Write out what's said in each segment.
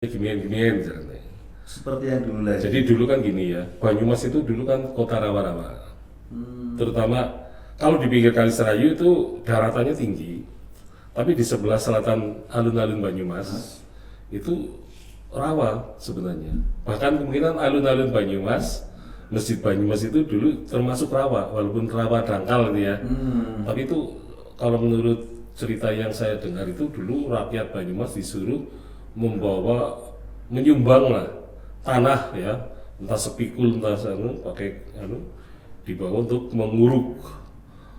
Ginian misalnya. Seperti yang dulu lagi. Jadi dulu kan gini ya, Banyumas itu dulu kan kota rawa-rawa. Terutama kalau di pinggir Kali Serayu itu daratannya tinggi, tapi di sebelah selatan alun-alun Banyumas itu rawa sebenarnya. Bahkan kemungkinan alun-alun Banyumas, Masjid Banyumas itu dulu termasuk rawa, walaupun rawa dangkal gitu ya. Tapi itu kalau menurut cerita yang saya dengar itu dulu rakyat Banyumas disuruh menyumbang lah tanah ya, entah sepikul entah pakai dibawa untuk menguruk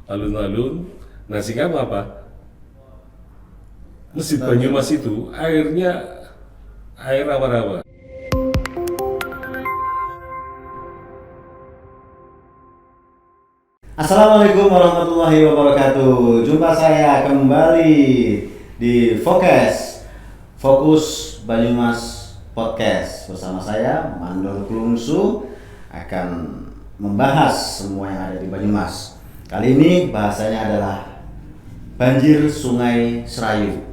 alun-alun. Nah sehingga apa? Masjid Banyumas itu airnya air rawa-rawa. Assalamualaikum warahmatullahi wabarakatuh. Jumpa saya kembali di Fokus Banyumas Podcast bersama saya Mandor Kulungsu akan membahas semua yang ada di Banyumas. Kali ini bahasanya adalah banjir Sungai Serayu.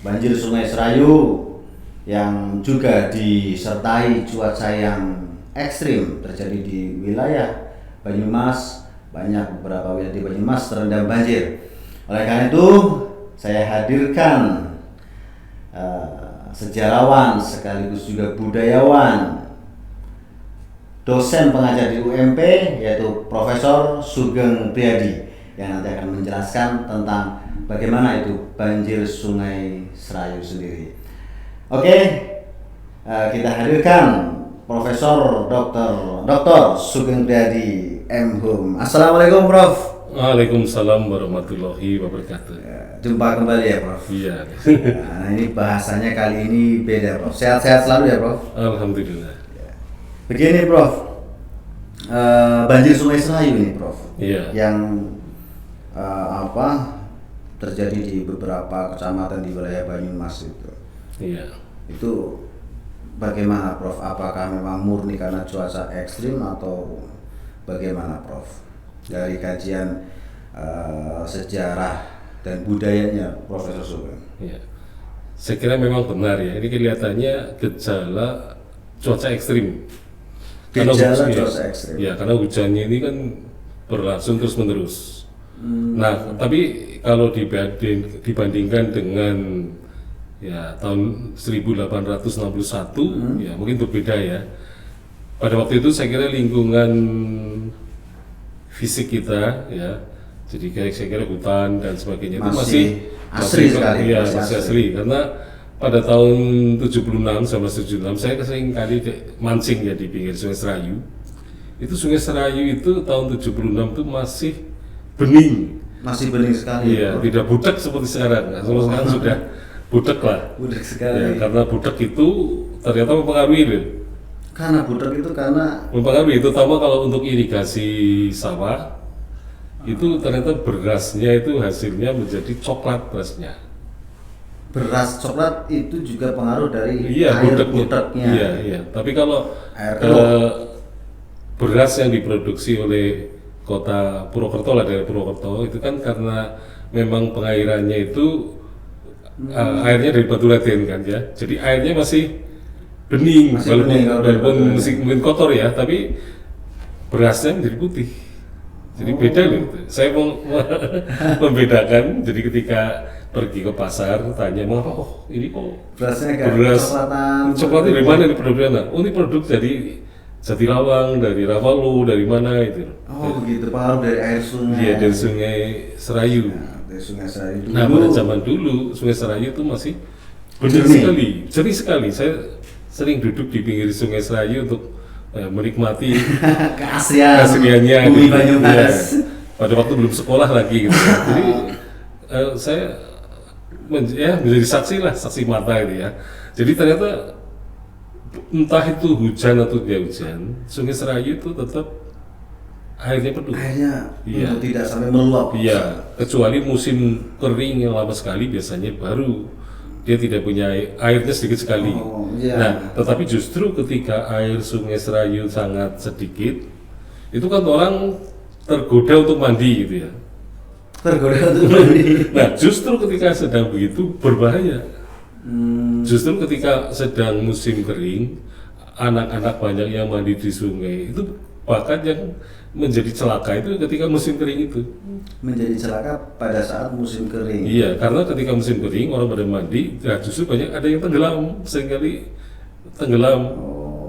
Banjir Sungai Serayu yang juga disertai cuaca yang ekstrim terjadi di wilayah Banyumas. Banyak beberapa wilayah di Banyumas terendam banjir. Oleh karena itu saya hadirkan sejarawan sekaligus juga budayawan, dosen pengajar di UMP, yaitu Profesor Sugeng Priadi, yang nanti akan menjelaskan tentang bagaimana itu banjir Sungai Serayu sendiri. Oke, kita hadirkan Profesor Dr. Sugeng Priadi M.Hum. Assalamualaikum Prof. Waalaikumsalam warahmatullahi wabarakatuh. Jumpa kembali ya Prof. Iya. Nah ini bahasanya kali ini beda Prof. Sehat-sehat selalu ya Prof. Alhamdulillah. Begini Prof, banjir Sungai Serayu ini Prof. Iya. Yang terjadi di beberapa kecamatan di wilayah Banyumas itu. Iya. Itu bagaimana Prof? Apakah memang murni karena cuaca ekstrim atau bagaimana Prof? Dari kajian sejarah dan budayanya Profesor Sugeng. Ya. Saya kira memang benar ya. Ini kelihatannya gejala cuaca ekstrim. Cuaca ekstrim. Ya, karena hujannya ini kan berlangsung terus menerus. Nah, tapi kalau dibandingkan dengan ya tahun 1861 ya mungkin berbeda ya. Pada waktu itu saya kira lingkungan fisik kita ya, jadi kayak saya kira hutan dan sebagainya itu masih asri sekali. Ya, masih asli karena pada tahun 76 sama 76 saya sering kali mancing ya di pinggir Sungai Serayu. Itu Sungai Serayu itu tahun 76 itu masih bening. Masih bening sekali. Iya, tidak butek seperti sekarang. Nah, sekarang sudah butek lah. Butek sekali. Ya, karena butek itu ternyata mempengaruhi loh. Karena butek itu mempengaruhi, terutama kalau untuk irigasi sawah itu ternyata berasnya itu hasilnya menjadi coklat berasnya. Beras coklat itu juga pengaruh dari Iya, air buteknya. Iya. Tapi kalau beras yang diproduksi oleh kota Purwokerto lah, dari Purwokerto itu kan karena memang pengairannya itu airnya dari Batu Raden kan ya. Jadi airnya masih bening, walaupun mungkin kotor ya, tapi berasnya menjadi putih. Jadi beda loh. Saya mau membedakan. Jadi ketika pergi ke pasar tanya mau apa? Oh ini kok beras coklatnya dari mana ini produknya? Oh ini produk dari Jatirawang, dari Rawalu, dari mana itu? Oh begitu, pengaruh dari air sungai. Iya, dari Sungai Serayu. Dari Sungai Serayu dulu. Nah pada zaman dulu Sungai Serayu itu masih jernih sekali. Saya sering duduk di pinggir Sungai Serayu untuk menikmati keasliannya bumi Banyumas. Ya, pada waktu belum sekolah lagi gitu. Jadi saya menjadi saksi mata gitu ya. Jadi ternyata entah itu hujan atau tidak hujan, Sungai Serayu itu tetap airnya penuh. Untuk tidak sampai meluap. Iya, kecuali musim kering yang lama sekali biasanya baru dia tidak punya airnya sedikit sekali. Nah, tetapi justru ketika air Sungai Serayu sangat sedikit, itu kan orang tergoda untuk mandi gitu ya. Tergoda untuk mandi. Nah, justru ketika sedang begitu berbahaya. Justru ketika sedang musim kering, anak-anak banyak yang mandi di sungai itu, bahkan yang menjadi celaka itu ketika musim kering itu. Menjadi celaka pada saat musim kering. Iya, karena ketika musim kering orang pada mandi, ya justru banyak ada yang tenggelam, seringkali tenggelam.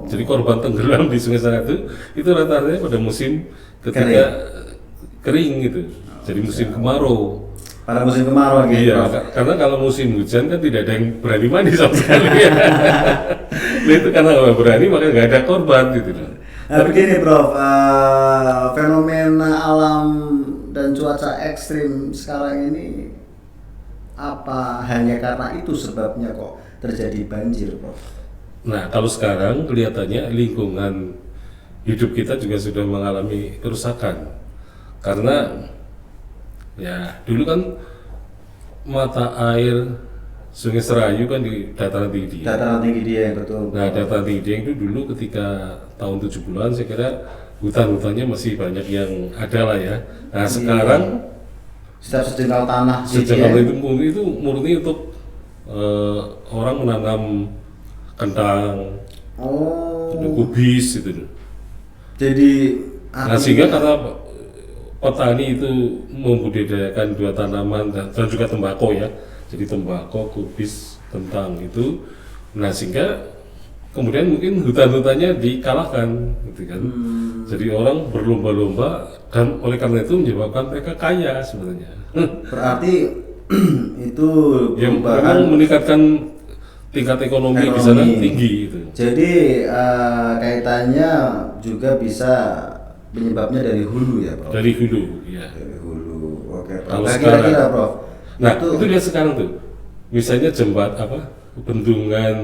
Jadi korban tenggelam di Sungai Serayu itu rata-rata pada musim ketika kering gitu. Jadi musim kemarau. Pada musim kemarau gitu. Iya, karena kalau musim hujan kan tidak ada yang berani mandi sama sekali. Nah, itu karena nggak berani makanya nggak ada korban gitu. Nah, begini Prof, fenomena alam dan cuaca ekstrim sekarang ini apa hanya karena itu sebabnya kok terjadi banjir, Prof? Nah, kalau sekarang kelihatannya lingkungan hidup kita juga sudah mengalami kerusakan. Karena ya dulu kan mata air Sungai Serayu kan di dataran tinggi. Dataran tinggi dia, betul. Nah, dataran tinggi Dieng itu dulu ketika tahun 70-an saya kira hutan-hutannya masih banyak yang ada lah ya. Nah, sekarang setiap sejengkal tanah sejengkal itu murni untuk orang menanam kentang, kubis itu. Jadi Nah, sehingga karena petani itu membudidayakan dua tanaman dan juga tembakau ya. Jadi tembakau, kubis, kentang itu. Nah, sehingga kemudian mungkin hutan-hutannya dikalahkan gitu kan. Jadi orang berlomba-lomba dan oleh karena itu menyebabkan mereka kaya sebenarnya. berarti itu Yang memang meningkatkan tingkat ekonomi di sana tinggi itu. Jadi kaitannya juga bisa penyebabnya dari hulu ya, Prof? Dari hulu, ya. Dari hulu, oke. Kalau Nah, sekarang, kira-kira, Prof? Nah, itu dia sekarang tuh. Misalnya bendungan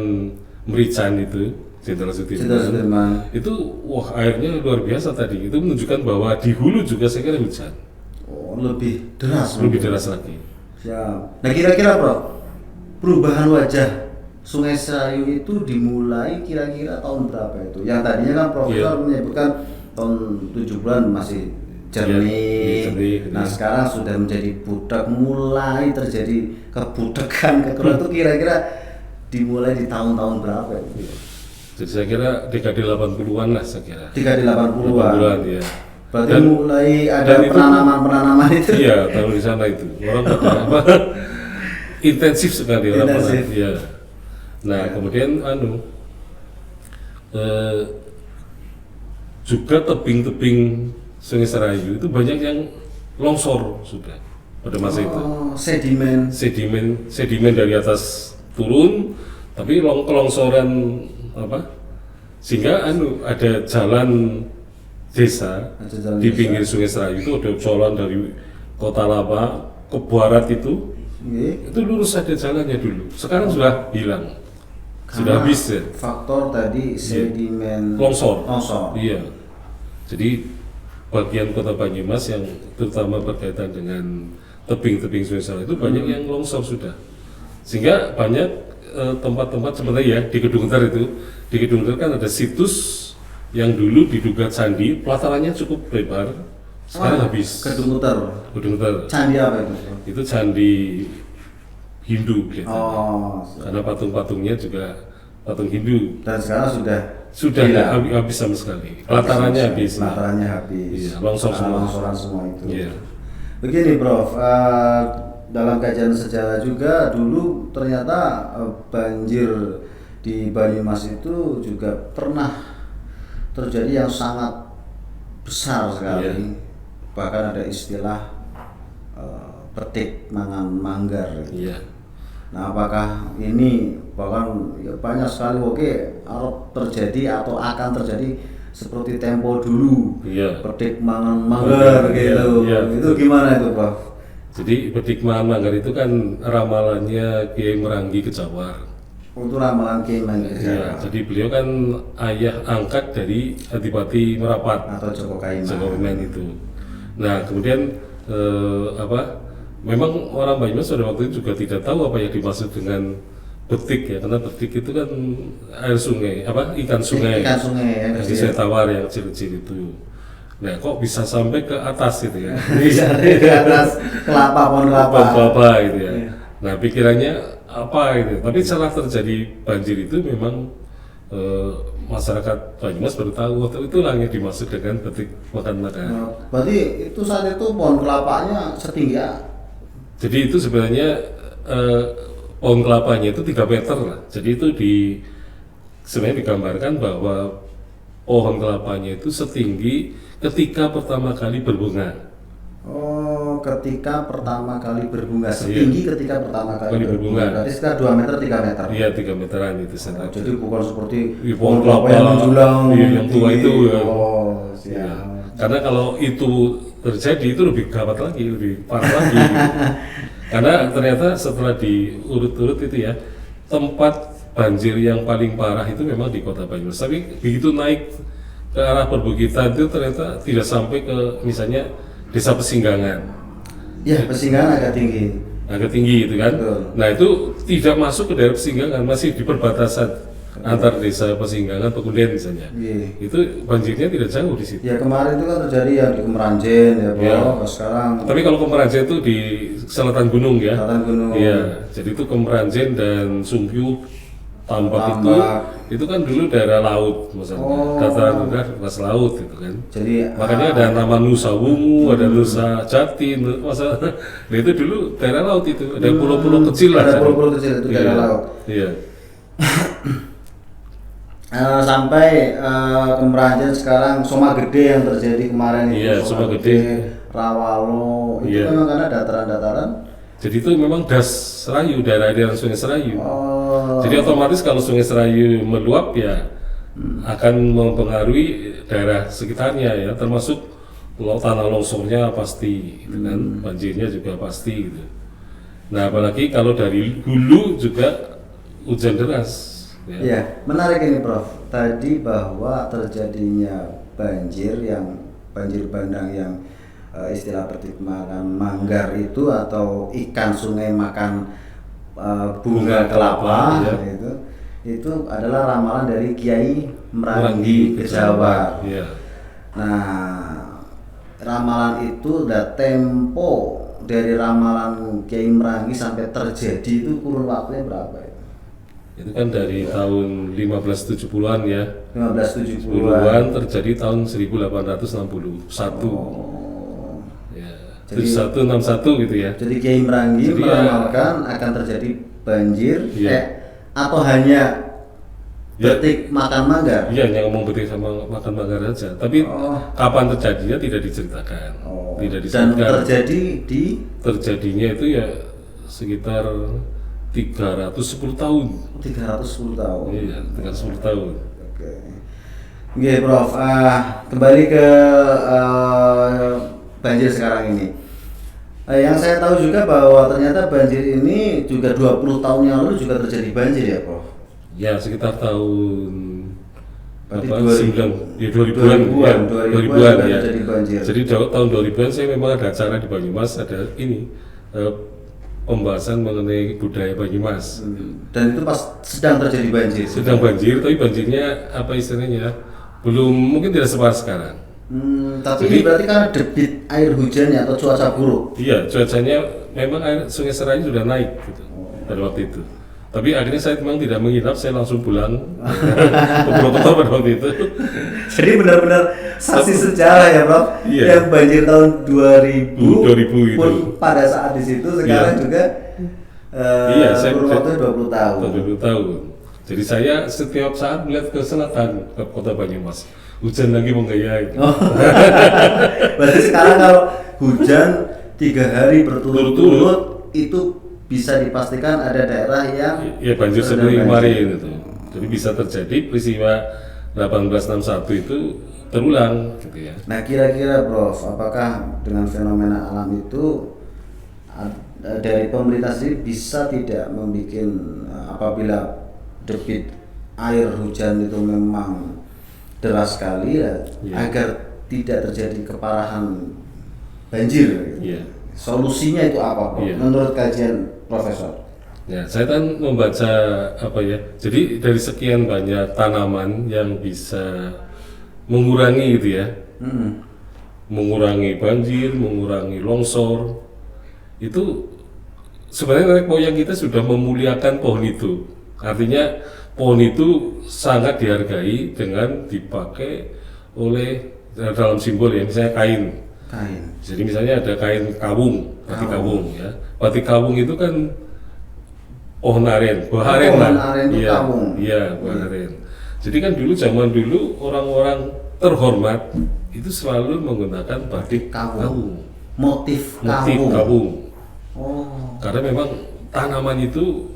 Merican itu, Jenderal Sudirman. Itu wah airnya luar biasa tadi. Itu menunjukkan bahwa di hulu juga saya kira hujan. Oh, lebih deras. Lebih deras lagi. Siap. Nah, kira-kira, Prof, perubahan wajah Sungai Serayu itu dimulai kira-kira tahun berapa itu? Yang tadinya kan Profesor menyebutkan tahun 70-an masih jernih. Nah, sekarang sudah menjadi budak, mulai terjadi kebudakan, kekeruan itu kira-kira dimulai di tahun-tahun berapa itu? Jadi saya kira dekade 80-an lah saya kira. Dekade 80-an. 80-an ya. Berarti mulai ada penanaman-penanaman itu. Iya, tahun di sana itu. Orang pada intensif sekali orang pada. Iya. Nah, kemudian juga tebing-tebing Sungai Serayu itu banyak yang longsor sudah pada masa itu. Sedimen dari atas turun, tapi kelongsoran sehingga ada jalan desa di pinggir Sungai Serayu itu ada jalan dari Kota Lama ke barat itu lurus ada jalannya dulu. Sekarang sudah hilang. Sudah habis ya. Faktor tadi sedimen longsor. Iya. Jadi bagian Kota Banyumas yang terutama berkaitan dengan tebing-tebing Sungai Serayu itu banyak yang longsor sudah. Sehingga banyak tempat-tempat seperti ya di Kedungter itu. Di Kedungter kan ada situs yang dulu diduga candi, pelatarannya cukup lebar. Sekarang habis. Kedungter. Candi apa itu? Itu candi Hindu gitu. Karena patung-patungnya juga patung Hindu. Dan sekarang sudah habis sama sekali. Pelatarannya habis. Iya, longsoran semua itu. Iya. Begini, Prof. Dalam kajian sejarah juga dulu ternyata banjir di Banyumas itu juga pernah terjadi yang sangat besar sekali. Iya. Bahkan ada istilah petik mangan manggar. Iya. Nah, apakah ini bahkan banyak sekali Arab terjadi atau akan terjadi seperti tempo dulu? Iya. Petik mangan manggar gitu. Iya. Itu gimana itu, Prof? Jadi petik mangan manggar itu kan ramalannya Kiai Meranggi Kejawar. Untuk ramalan Kiai Meranggi Kejawar. Iya. Jadi beliau kan ayah angkat dari Adipati Merapat atau Joko Kaiman itu. Nah, kemudian memang orang Banyumas pada waktu itu juga tidak tahu apa yang dimaksud dengan betik ya, karena betik itu kan air sungai, ikan sungai yang saya tawar yang kecil-kecil itu. Nah, kok bisa sampai ke atas gitu ya? Bisa ke atas pohon kelapa gitu ya. Nah, pikirannya apa itu. Tapi setelah terjadi banjir itu memang masyarakat Banyumas baru tahu itulah yang dimaksud dengan petik makan mangga. Nah, berarti itu saat itu pohon kelapanya setinggi ya? Jadi itu sebenarnya pohon kelapanya itu 3 meter lah. Jadi itu sebenarnya digambarkan bahwa pohon kelapanya itu setinggi ketika pertama kali berbunga. Oh, ketika pertama kali berbunga, setinggi ketika pertama kali berbunga. Berarti sekitar 2 meter, 3 meter. Iya, 3 meteran itu saya tahu. Jadi bukan seperti pohon kelapa yang menjulang, yang tua itu ya. Oh, siap. Ya. Karena kalau itu terjadi itu lebih gawat lagi, lebih parah lagi. Karena ternyata setelah diurut-urut itu ya, tempat banjir yang paling parah itu memang di Kota Banyumas. Tapi begitu naik ke arah perbukitan itu ternyata tidak sampai ke misalnya Desa Pesinggangan. Ya, Pesinggangan agak tinggi. Agak tinggi itu kan. Betul. Nah itu tidak masuk ke daerah Pesinggangan, masih di perbatasan antar Desa Pesinggangan Pekunden misalnya. Iya. Itu banjirnya tidak jauh di situ. Ya kemarin itu kan terjadi yang di Kemeranjen ya, Bro. Ya. Sekarang Tapi kalau Kemeranjen itu di selatan gunung ya. Selatan gunung. Iya. Jadi itu Kemeranjen dan Sungkyuh, Tambak Tambak. itu kan dulu daerah laut misalnya. Oh. Dataran rendah atas laut itu kan. Jadi Makanya ada nama Nusa Wungu, ada Nusa Jati, masa nah itu dulu daerah laut itu, ada pulau-pulau kecil lah. ada pulau-pulau kecil itu daerah Iya. laut. Iya. Sampai Kemeranjen sekarang Soma Gede yang terjadi kemarin itu. Iya, Soma Gede. Rawalo itu Iya. memang karena dataran-dataran. Jadi itu memang das Serayu, daerah-daerah Sungai Serayu. Oh. Jadi otomatis kalau Sungai Serayu meluap ya akan mempengaruhi daerah sekitarnya ya, termasuk tanah longsornya pasti, gitu kan, banjirnya juga pasti gitu. Nah apalagi kalau dari hulu juga hujan deras. Ya. Ya, menarik ini Prof. Tadi bahwa terjadinya banjir bandang yang istilah petik makan manggar itu atau ikan sungai makan bunga kelapa ya. itu adalah ramalan dari Kiai Merangi Kejawar. Iya. Nah, ramalan itu udah tempo dari ramalan Kiai Merangi sampai terjadi itu kurun waktunya berapa ya? Itu kan dari tahun 1570-an ya. 1570-an. Terjadi tahun 1861. Oh. Ya. Jadi- 7161 gitu ya. Jadi Kiai Merangi Jadi ya- meramalkan akan terjadi banjir Iya. atau hanya Ya. petik makan manggar. Iya, yang ngomong betul sama makan manggar aja. Tapi Oh. kapan terjadinya tidak diceritakan. Oh. Tidak Dan diceritakan. terjadi di Terjadinya itu ya sekitar 310 tahun. 310 tahun. Iya, 310 tahun. Oke. Oke, Prof. Kembali ke banjir sekarang ini. Yang saya tahu juga bahwa ternyata banjir ini juga 20 tahun yang lalu juga terjadi banjir ya, Prof. Ya, sekitar tahun Berarti 2000-an ya, 2000-an juga ya. terjadi banjir. Jadi tahun 2000-an saya memang ada acara di Banyumas, ada ini pembahasan mengenai budaya Banyumas. Dan itu pas sedang terjadi banjir. Sedang banjir, tapi banjirnya apa istilahnya? Belum, mungkin tidak separah sekarang. Tapi Jadi- ini berarti kan debit air hujannya atau cuaca buruk. Iya, cuacanya memang air Sungai Serayu sudah naik gitu pada waktu itu. Tapi akhirnya saya memang tidak menginap, saya langsung pulang ke Purwokerto pada waktu itu. Jadi benar-benar saksi sejarah ya, Prof. Iya. Yang banjir tahun 2000, 2000 itu. pun pada saat di situ sekarang Iya. juga Iya, saya kurun waktu 20 tahun. 20 tahun. Jadi saya setiap saat melihat ke selatan, ke Kota Banyumas. Hujan lagi menggayai. Oh. Berarti sekarang kalau hujan 3 hari berturut-turut itu bisa dipastikan ada daerah yang Ya banjir terendam seperti banjir. kemarin itu. Jadi bisa terjadi peristiwa 1861 itu terulang gitu ya. Nah kira-kira Prof, apakah dengan fenomena alam itu dari pemerintah sendiri bisa tidak membuat apabila debit air hujan itu memang deras sekali ya, Iya. agar tidak terjadi keparahan banjir? Iya. Solusinya itu apa, Prof? Iya. Menurut kajian Profesor? Ya, saya kan membaca apa ya. Jadi dari sekian banyak tanaman yang bisa mengurangi gitu ya. Mengurangi banjir, mengurangi longsor. Itu sebenarnya nenek moyang kita sudah memuliakan pohon itu. Artinya pohon itu sangat dihargai dengan dipakai oleh dalam simbol ya, misalnya kain. Kain. Jadi misalnya ada kain kawung, batik kawung ya. Batik kawung itu kan pohon aren, buah aren Pohon lah. aren itu Iya, kawung. iya, buah aren. Jadi kan dulu zaman dulu orang-orang terhormat itu selalu menggunakan batik kawung. Motif Motif kawung. kawung. Oh. Karena memang tanaman itu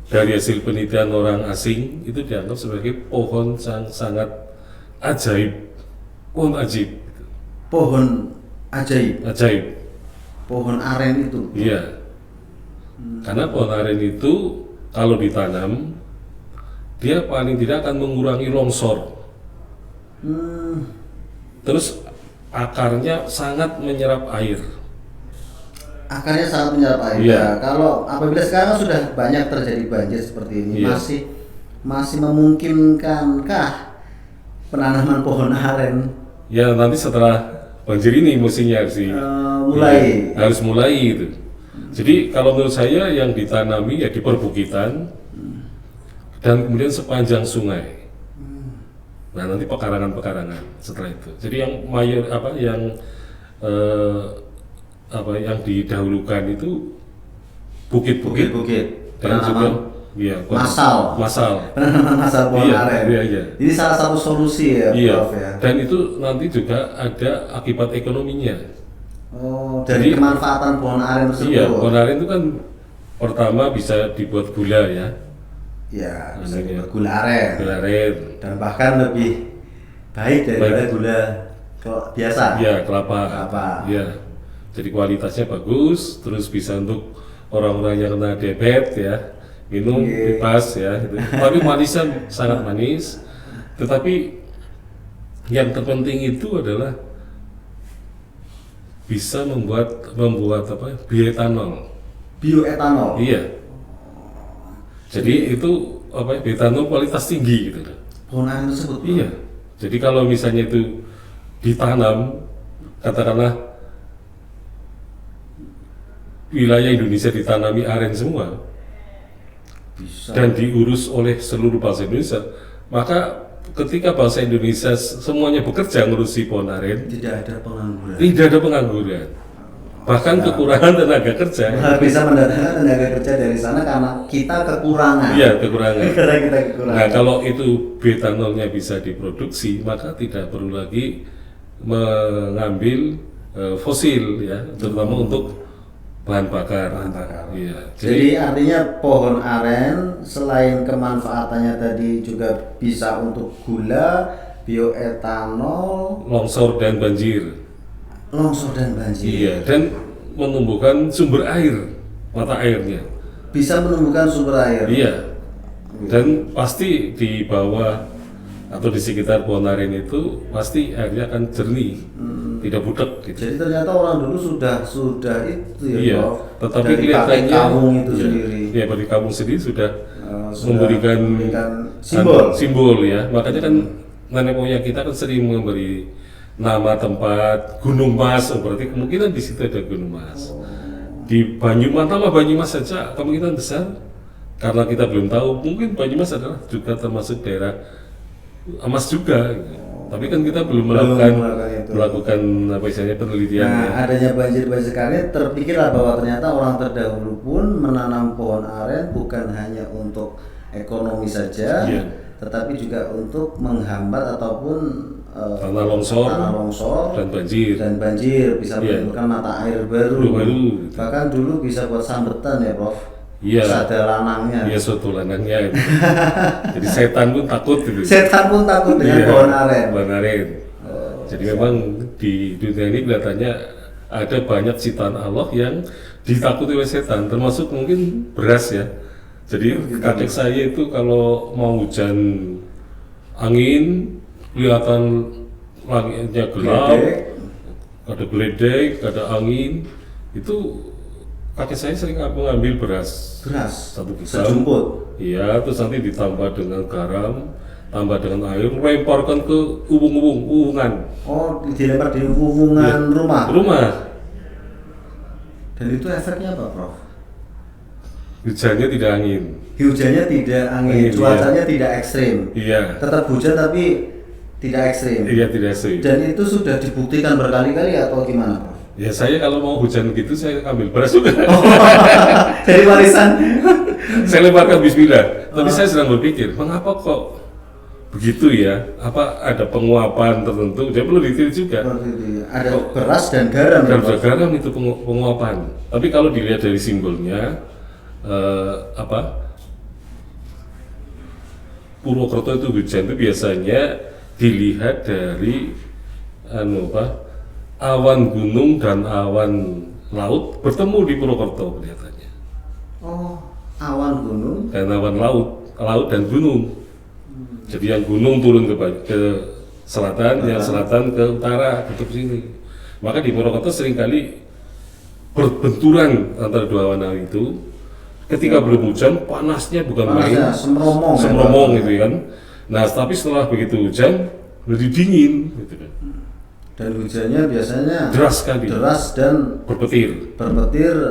dari hasil penelitian orang asing itu dianggap sebagai pohon sangat ajaib, pohon ajaib, Pohon ajaib. ajaib. Pohon aren itu. Iya. Karena pohon aren itu kalau ditanam dia paling tidak akan mengurangi longsor. Terus akarnya sangat menyerap air. Akarnya sangat menyerap air. Iya. Nah, kalau apabila sekarang sudah banyak terjadi banjir seperti ini, Iya. masih memungkinkankah penanaman pohon aren Ya nanti setelah banjir ini mestinya harus mulai? harus mulai itu. Jadi kalau menurut saya yang ditanami ya di perbukitan dan kemudian sepanjang sungai. Nah nanti pekarangan-pekarangan setelah itu. Jadi yang yang didahulukan itu bukit-bukit Bukit-bukit. dan juga iya, Massal. Penanaman massal pohon Iya, aren. iya, iya. Ini salah satu solusi ya, Iya, Prof ya. dan itu nanti juga ada akibat ekonominya. Oh, dari Jadi- kemanfaatan pohon aren tersebut. Iya, pohon aren itu kan pertama bisa dibuat gula ya, Ya, bisa Iya. dibuat gula aren. gula aren. Dan bahkan lebih baik daripada Baik. gula biasa. Iya, kelapa. Kelapa. Iya. Jadi kualitasnya bagus, terus bisa untuk orang-orang yang kena diabetes ya, minum Iya. bebas ya. Gitu. Tapi manisnya sangat manis. Tetapi yang terpenting itu adalah bisa membuat bioetanol. Bioetanol. Iya. Jadi itu bioetanol kualitas tinggi gitu. Pohon aren tersebut. Iya. Jadi kalau misalnya itu ditanam, katakanlah wilayah Indonesia ditanami aren semua Bisa. dan diurus oleh seluruh bangsa Indonesia, maka ketika bangsa Indonesia semuanya bekerja ngurusi pohon aren, Tidak ada pengangguran. tidak ada pengangguran, bahkan kekurangan tenaga kerja. Malah bisa mendatangkan tenaga kerja dari sana karena kita kekurangan. Iya, kekurangan. Karena kita kekurangan. Nah, kalau itu bioetanolnya bisa diproduksi, maka tidak perlu lagi mengambil fosil ya, terutama untuk bahan bakar. Bahan bakar. Iya. Jadi artinya pohon aren selain kemanfaatannya tadi juga bisa untuk gula, bioetanol, longsor dan banjir. longsor dan banjir. Iya, dan menumbuhkan sumber air, mata airnya. Bisa menumbuhkan sumber air. Iya. Dan pasti di bawah atau di sekitar pohon aren itu pasti airnya akan jernih, tidak butek gitu. Jadi ternyata orang dulu sudah itu ya, Iya, Prof. tetapi Dari pakai kelihatannya kawung itu iya, sendiri. Iya, dari kawung sendiri sudah Sudah memberikan simbol. simbol ya. Makanya kan nenek moyang kita kan sering memberi nama tempat Gunung Mas, berarti kemungkinan di situ ada Gunung Mas. Di Banyumas, nama Banyumas saja kemungkinan besar karena kita belum tahu, mungkin Banyumas adalah juga termasuk daerah emas juga. Gitu. Tapi kan kita belum melakukan apa istilahnya penelitian. Nah, ya. adanya banjir-banjir sekarang terpikirlah bahwa ternyata orang terdahulu pun menanam pohon aren bukan hanya untuk ekonomi saja, Iya. tetapi juga untuk menghambat ataupun Tanah longsor dan banjir. banjir bisa Iya. menimbulkan mata air baru. Baru. Bahkan dulu bisa buat sambetan ya, Prof. Iya. Bisa ada lanangnya. Iya, suatu lanangnya. Gitu. Jadi setan pun takut gitu. Setan pun takut dengan Iya, pohon aren. pohon aren. Jadi memang di dunia ini kelihatannya ada banyak ciptaan Allah yang ditakuti oleh setan, termasuk mungkin beras ya. Jadi kakek saya itu kalau mau hujan angin, kelihatan langitnya gelap, Geledek. ada geledek, ada angin, itu kakek saya sering mengambil beras Beras. satu pisang. Sejumput. Iya, terus nanti ditambah dengan garam, tambah dengan air, lemparkan ke uwungan. Oh, dilempar di hubungan rumah. Rumah. Dan itu efeknya apa, Prof? Hujannya tidak angin. Hujannya tidak angin, Angin, cuacanya tidak ekstrim. Iya. Tetap hujan tapi tidak ekstrim. Iya, tidak sih. Dan itu sudah dibuktikan berkali-kali atau gimana, Prof? Ya saya kalau mau hujan gitu saya ambil beras juga. Dari warisan. Saya lemparkan bismillah. Tapi saya sedang berpikir, mengapa kok begitu ya? Apa ada penguapan tertentu? Dia perlu diteliti juga. Seperti itu ya. Ada beras dan garam. Dan Ya, Prof? garam itu penguapan. Tapi kalau dilihat dari simbolnya, Purwokerto itu hujan itu biasanya dilihat dari awan gunung dan awan laut bertemu di Purwokerto kelihatannya. Oh, awan gunung. Dan awan laut dan gunung. Jadi yang gunung turun ke selatan, yang selatan ke utara, ke sini. Maka di Purwokerto seringkali berbenturan antara dua awan itu. Ketika belum hujan, panasnya bukan main, Panasnya semromong, semromong ya, gitu kan. Nah, tapi setelah begitu hujan, lebih dingin, gitu kan. Dan hujannya biasanya Deras sekali, deras dan berpetir,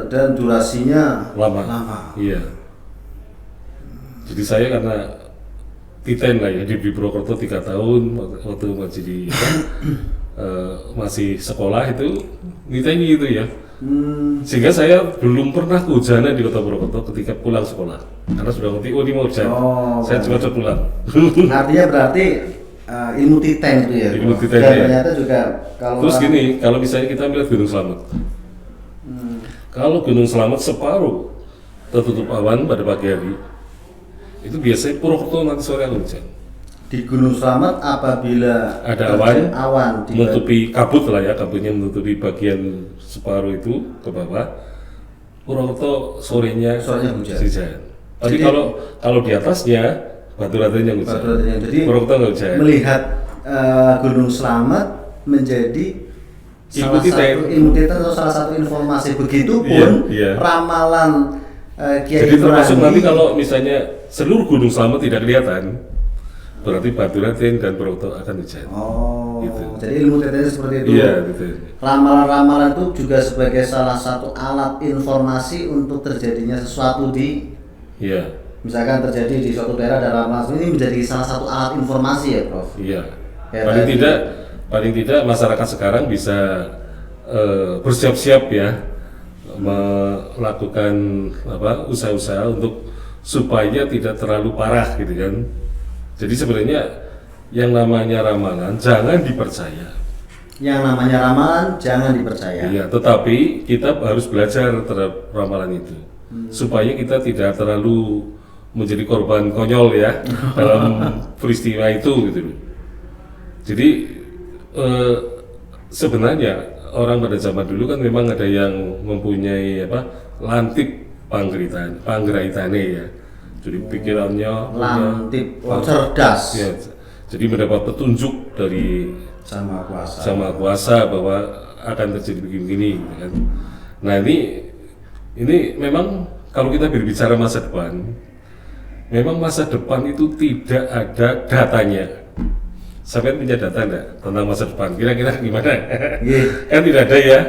dan durasinya lama. Iya. Jadi saya karena titen lah ya di Purwokerto 3 tahun waktu masih masih sekolah itu niteni gitu ya. Sehingga saya belum pernah kehujanan di Kota Purwokerto ketika pulang sekolah karena sudah ngerti ini mau hujan. Saya cuma pulang. Artinya berarti ilmu titen itu ya. Ilmu titen, dan ya. ternyata juga kalau Terus gini, kalau misalnya kita melihat Gunung Slamet, kalau Gunung Slamet separuh tertutup awan pada pagi hari, itu biasanya Purwokerto nanti sore akan hujan. di Gunung Slamet apabila Ada awan, menutupi kabut lah ya, kabutnya menutupi bagian separuh itu ke bawah. Purwokerto sorenya hujan. Tapi kalau di atasnya batu-batunya hujan. Jadi Purwokerto nggak hujan. melihat Gunung Slamet menjadi salah Ikuti satu ilmu titen atau salah satu informasi. Begitupun Iya. ramalan Kiai Jadi termasuk Ibrani. nanti kalau misalnya seluruh Gunung Slamet tidak kelihatan, berarti Baturantin dan Purwokerto akan hujan. Oh, Gitu. jadi ilmu titen seperti itu. Iya, gitu. Ramalan-ramalan itu juga sebagai salah satu alat informasi untuk terjadinya sesuatu di, Iya, misalkan terjadi di suatu daerah ada ramalan ini menjadi salah satu alat informasi ya, Prof. iya. Ya, Paling tidak masyarakat sekarang bisa bersiap-siap ya melakukan usaha-usaha untuk supaya tidak terlalu parah gitu kan. Jadi sebenarnya yang namanya ramalan jangan dipercaya. Yang namanya ramalan jangan dipercaya. Iya, tetapi kita harus belajar terhadap ramalan itu supaya kita tidak terlalu menjadi korban konyol ya dalam peristiwa itu gitu loh. Jadi sebenarnya orang pada zaman dulu kan memang ada yang mempunyai lantik panggraitane ya. Jadi pikirannya Lantip, cerdas. Ya, jadi mendapat petunjuk dari Sama kuasa. sama kuasa bahwa akan terjadi begini-begini gitu kan. Nah ini memang kalau kita berbicara masa depan, memang masa depan itu tidak ada datanya. Sampai punya data enggak tentang masa depan? Kira-kira gimana? Iya. Kan tidak ada ya.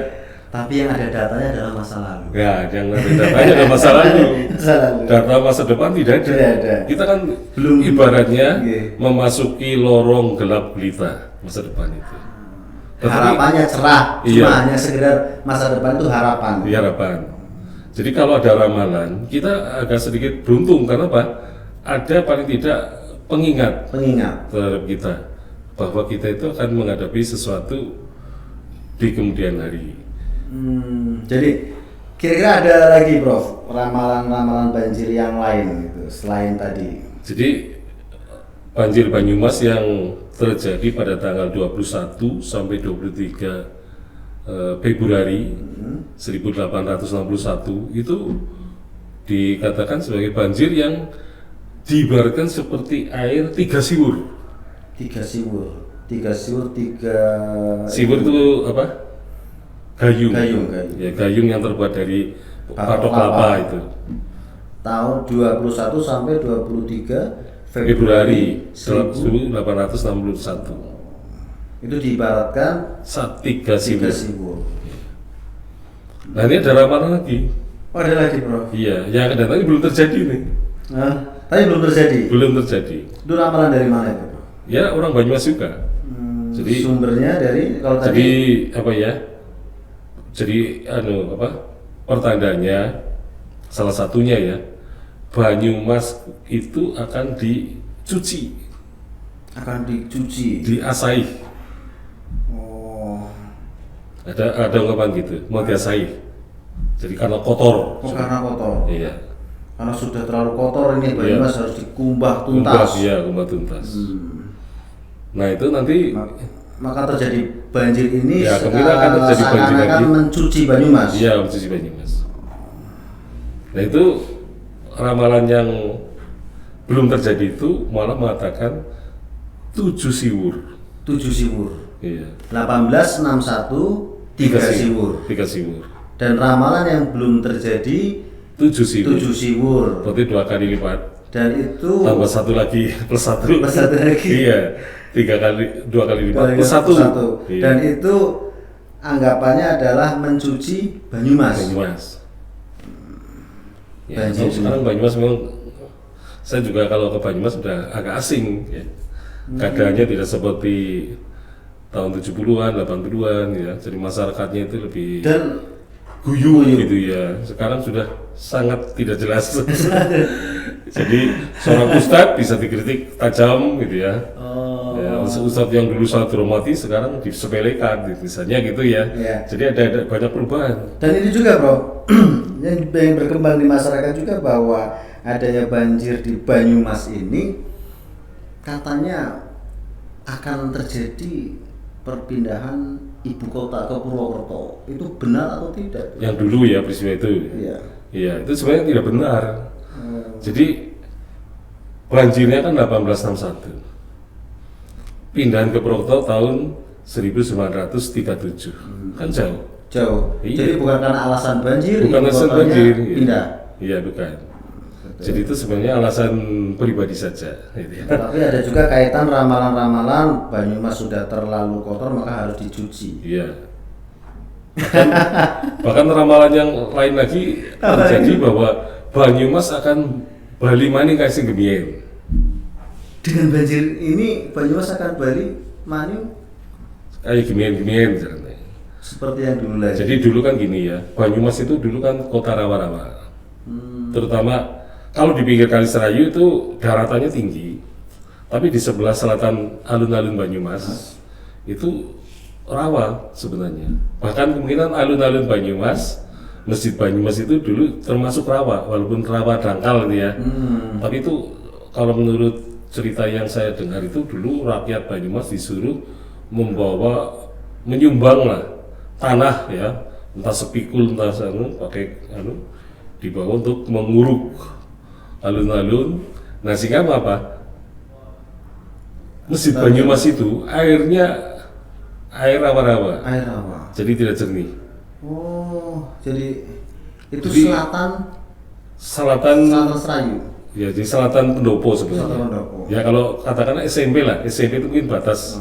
Tapi yang ada datanya adalah masa lalu. Ya, yang ada datanya adalah masa lalu. Masa lalu. Data masa depan tidak ada. Tidak ada. Kita kan Belum. ibaratnya Iya. memasuki lorong gelap gulita masa depan itu. Tetapi- Harapannya cerah, Iya. cuma hanya sekedar masa depan itu harapan. Di harapan. Jadi kalau ada ramalan, kita agak sedikit beruntung karena apa? Ada paling tidak pengingat terhadap kita bahwa kita itu akan menghadapi sesuatu di kemudian hari. Jadi kira-kira ada lagi, Prof, ramalan-ramalan banjir yang lain gitu selain tadi. Jadi banjir Banyumas yang terjadi pada tanggal 21 sampai 23 Februari 1861 itu dikatakan sebagai banjir yang diibaratkan seperti air 3 siwur. Tiga siwur. Siwur itu apa? Gayung. Gayung. Ya, gayung yang terbuat dari Batok batok kelapa kelapa. itu. Tahun 21 sampai 23 Februari Februari 1861. itu diibaratkan Tiga tiga siwur. siwur. Nah ini ada ramalan lagi. Oh, ada lagi, Bro. Iya, yang akan datang ini belum terjadi nih. Nah, tapi belum terjadi. Belum terjadi. Itu ramalan dari mana itu, Bro? Ya orang Banyumas juga. Jadi Sumbernya dari kalau jadi tadi apa ya? Jadi pertandanya salah satunya ya, Banyumas itu akan dicuci, akan dicuci. diasai. Oh, Ada ungkapan gitu, mau diasai. Jadi karena kotor. karena kotor. Iya. Karena sudah terlalu kotor ini Banyumas harus dikumbah Kumbah, tuntas. iya, kumbah tuntas. Nah itu nanti Maka terjadi banjir ini Ya, kemungkinan akan terjadi banjir seakan-akan lagi. mencuci Banyumas. iya mencuci Banyumas. Nah itu ramalan yang belum terjadi itu malah mengatakan 7 siwur. 7 siwur. Iya. 1861 3 siwur. 3 siwur. Dan ramalan yang belum terjadi 7 siwur. 7 siwur. Berarti 2 kali lipat. Dan itu Tambah 1 lagi plus 1. Plus satu lagi. Iya. 2 kali lipat plus 1. Iya. Dan itu anggapannya adalah mencuci Banyumas. Banyumas. Ya, Banjir kalau sekarang Banyumas memang saya juga kalau ke Banyumas sudah agak asing ya. Keadaannya tidak seperti tahun 70-an, 80-an ya. Jadi masyarakatnya itu lebih Dan guyup gitu ya. Sekarang sudah sangat tidak jelas. Jadi seorang ustadz bisa dikritik tajam gitu ya. Ya, ustadz yang dulu sangat dihormati sekarang disepelekan misalnya gitu ya. Iya. Jadi ada banyak perubahan. Dan ini juga, Bro, yang berkembang di masyarakat juga bahwa adanya banjir di Banyumas ini katanya akan terjadi perpindahan ibu kota ke Purwokerto. Itu benar atau tidak? Yang dulu ya peristiwa itu. Iya. Iya, itu sebenarnya tidak benar. Jadi banjirnya kan 1861. Pindahan ke Purwokerto tahun 1937. Kan jauh. Jauh. Iya. Jadi bukan karena alasan banjir, Bukan ibu alasan kotanya banjir. pindah. Iya, bukan. Jadi itu sebenarnya alasan pribadi saja. Gitu ya. Tapi ada juga kaitan ramalan-ramalan Banyumas sudah terlalu kotor maka harus dicuci. Iya. Bahkan ramalan yang lain lagi terjadi bahwa Banyumas akan bali maning kasih gemien. Dengan banjir ini Banyumas akan balik maning Kayak gemien misalnya. seperti yang dulu lagi. Jadi dulu kan gini ya, Banyumas itu dulu kan kota rawa-rawa. Terutama kalau di pinggir Kali Serayu itu daratannya tinggi. Tapi di sebelah selatan alun-alun Banyumas itu rawa sebenarnya. Bahkan kemungkinan alun-alun Banyumas, Masjid Banyumas itu dulu termasuk rawa, walaupun rawa dangkal gitu ya. Tapi itu kalau menurut cerita yang saya dengar itu dulu rakyat Banyumas disuruh menyumbang lah tanah ya, entah sepikul entah pakai dibawa untuk menguruk alun-alun. Nah sehingga apa? Masjid Banyumas itu airnya air rawa-rawa, Air rawa. jadi tidak jernih. Oh, jadi itu Jadi, selatan Serayu. Ya di selatan Pendopo sebenarnya. Selatan Pendopo. Ya kalau katakanlah SMP lah, SMP itu mungkin batas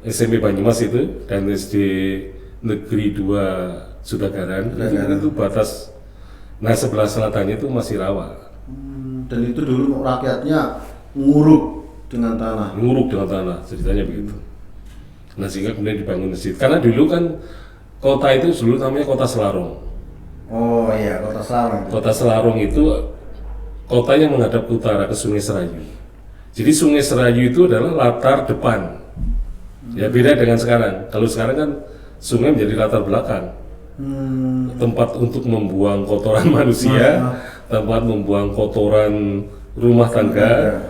SMP Banyumas itu dan SD Negeri 2 Sudagaran itu batas. Nah sebelah selatannya itu masih rawa. Dan itu dulu rakyatnya nguruk dengan tanah. Nguruk dengan tanah, ceritanya begitu. Nah sehingga kemudian dibangun masjid. Karena dulu kan kota itu dulu namanya Kota Selarong. Oh iya, Kota Selarong. Kota Selarong itu kota yang menghadap ke utara ke Sungai Serayu. Jadi Sungai Serayu itu adalah latar depan. Ya beda dengan sekarang. Kalau sekarang kan sungai menjadi latar belakang. Tempat untuk membuang kotoran manusia, tempat membuang kotoran rumah tangga,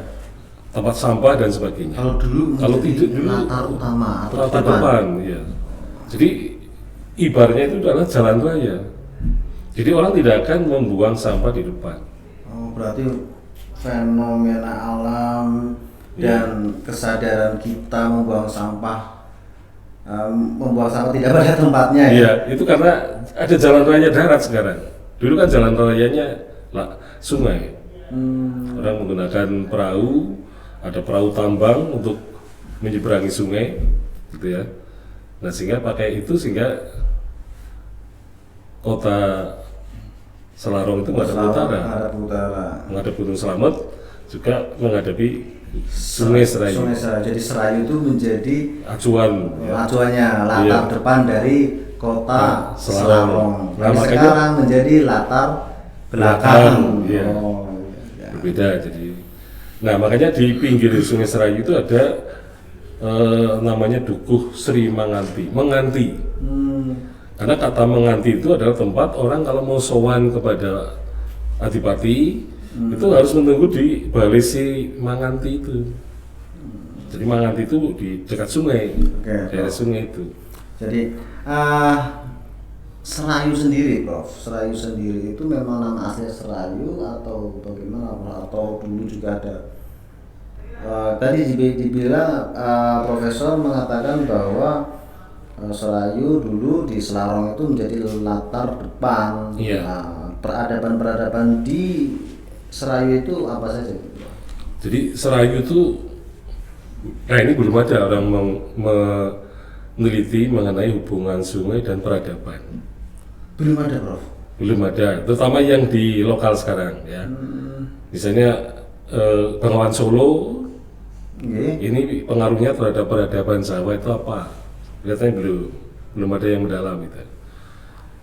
tempat sampah dan sebagainya. Kalau dulu Kalau menjadi tidak dulu latar utama atau latar depan, ya. Jadi ibaratnya itu adalah jalan raya. Jadi orang tidak akan membuang sampah di depan. Oh, berarti fenomena alam dan kesadaran kita membuang sampah tidak pada tempatnya ya. Iya, itu karena ada jalan raya darat sekarang. Dulu kan jalan rayanya sungai. Orang menggunakan perahu, ada perahu tambang untuk menyeberangi sungai, gitu ya. Nah sehingga pakai itu sehingga kota Selarong itu menghadap utara, Menghadap utara. menghadap Gunung Slamet, juga menghadapi Sungai Serayu. Sungai Serayu. Jadi Serayu itu menjadi Acuan ya. acuannya latar Iya. depan dari kota Selarong. Selarong. Nah, Tapi makanya- sekarang menjadi latar belakang. Belakang, iya. Oh, iya. Berbeda jadi. Nah makanya di pinggir Sungai Serayu itu ada namanya Dukuh Sri Manganti, menganti. Karena kata menganti itu adalah tempat orang kalau mau sowan kepada Adipati itu harus menunggu di balai si Manganti itu. Jadi Manganti itu di dekat sungai, Oke, daerah Prof. sungai itu. Jadi Serayu sendiri, Prof. Serayu sendiri itu memang nama asli Serayu atau bagaimana? Atau dulu juga ada? Tadi dibilang Profesor mengatakan bahwa Serayu dulu di Selarong itu menjadi latar depan. Iya. Nah, peradaban-peradaban di Serayu itu apa saja? Jadi Serayu itu, nah ini belum ada orang meneliti mengenai hubungan sungai dan peradaban. Belum ada, Prof. Belum ada, terutama yang di lokal sekarang ya. Misalnya Bengawan Solo, Oke. ini pengaruhnya terhadap peradaban Jawa itu apa? Kelihatannya belum ada yang mendalam itu.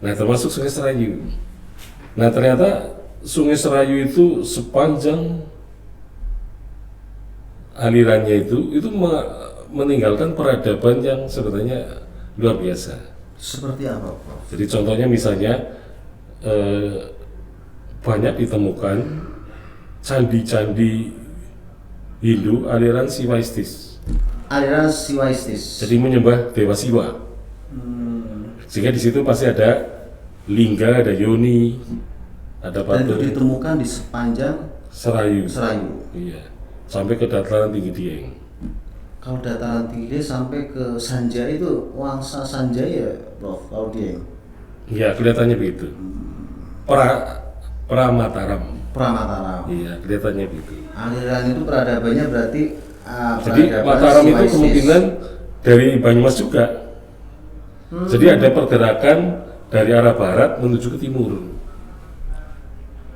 Nah termasuk Sungai Serayu. Nah ternyata Sungai Serayu itu sepanjang alirannya itu meninggalkan peradaban yang sebenarnya luar biasa. Seperti apa, Prof? Jadi contohnya misalnya banyak ditemukan candi-candi Hindu aliran Siwaistis. Aliran Siwaistis. Jadi menyembah Dewa Siwa. Sehingga di situ pasti ada lingga, ada yoni, ada Dan itu patung ditemukan di sepanjang Serayu. Serayu. Iya. Sampai ke dataran tinggi Dieng. Kalau dataran tinggi sampai ke Sanjaya itu Wangsa Sanjaya, Prof. Kalau dia Iya, kelihatannya begitu. Pramataram. Pramataram. Iya, kelihatannya begitu. Aliran itu peradabannya berarti Jadi peradaban Mataram itu Siwaistis. kemungkinan dari Banyumas juga. Jadi ada pergerakan dari arah barat menuju ke timur.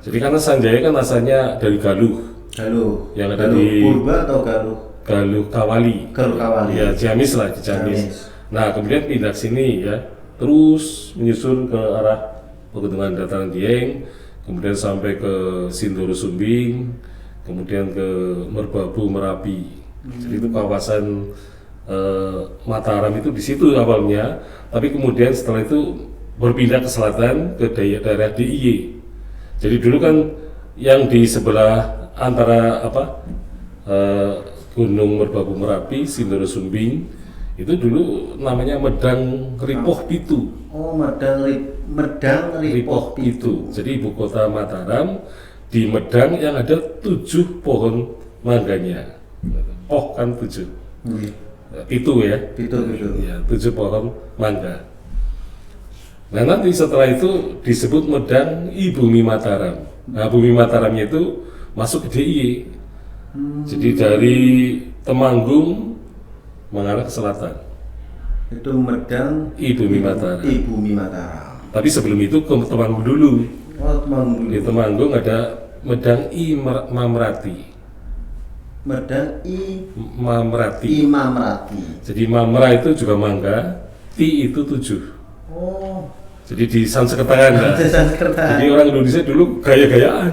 Jadi karena Sanjaya kan asalnya dari Galuh, Galuh. yang ada Galuh di- Purba atau Galuh? Galuh Kawali. Galuh Kawali. Ya, Ciamis lah, di Ciamis. Ciamis. Nah, kemudian pindah ke sini ya, terus menyusun ke arah Pegunungan Dataran Dieng, kemudian sampai ke Sindoro Sumbing, kemudian ke Merbabu Merapi. Jadi itu kawasan Mataram itu di situ awalnya, tapi kemudian setelah itu berpindah ke selatan ke daerah DIY. Jadi dulu kan yang di sebelah antara Gunung Merbabu Merapi, Sindoro Sumbing itu dulu namanya Medang Ripoh Pitu. Oh, Medang Ripoh Pitu. Jadi ibu kota Mataram di Medang yang ada 7 pohon mangganya. Poh kan 7. Pitu ya. Pitu. Ya, 7 pohon mangga. Nah nanti setelah itu disebut Medang Ibumi Mataram. Nah Bumi Mataramnya itu masuk ke DIY. Jadi dari Temanggung mengarah ke selatan. Itu Medang Ibumi Mataram. Ibumi Mataram. Tapi sebelum itu ke Temanggung dulu. Oh, Temanggung Di dulu. Temanggung ada Medang Mamrati. Medang Mamrati. Imamrati. Jadi Mamra itu juga mangga, Ti itu 7. Oh, Jadi di Sanskertaan kan. Sanskertaan. Jadi orang Indonesia dulu gaya-gayaan.